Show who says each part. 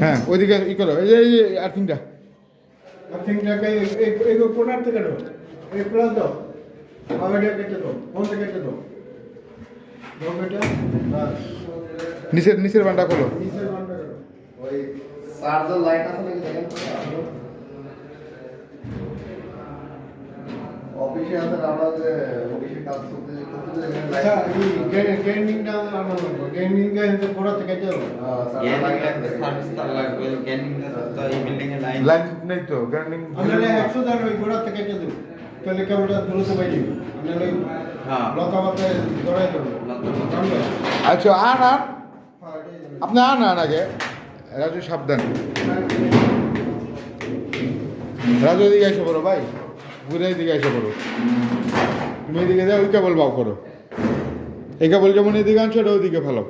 Speaker 1: হ্যাঁ ওইদিকে ই করো এই যে আর্থিংটা
Speaker 2: আর্থিংটাকে এই কোনার থেকে দাও এই প্লাস দাও আগাডিয়া কেটে দাও ফোনটা কেটে দাও দাও বেটা বাস
Speaker 1: নিচের বান্ডা খোলো
Speaker 2: নিচের বান্ডা করো
Speaker 3: ওই চার্জার লাইট আছে নাকি দেখেন অফিসে আছে আমরা যে অফিসে কাজ করতে
Speaker 2: আচ্ছা এই গেমিংটা আমরা করব গেমিংটা এতে কোনা থেকে কেটে দাও
Speaker 1: লাইন নেই তো গ্রাইন্ডিং
Speaker 2: আমরা 100 দাও ওই কোনা থেকে কেটে দাও তাহলে কেবলটা দ্রুত বাইরে আমরা ওই লতাপাতে ধরে দেব
Speaker 1: আচ্ছা আন আপনি আন আগে রাজু সাবধান রাজু এদিকে এসে পড়ো ভাই ঘুরে এদিকে এসে পড়ো তুমি এদিকে যাও ওই কেবল বাউ করো এই কেবল যেমন এদিকে আনছো ওটা ওইদিকে ফেলো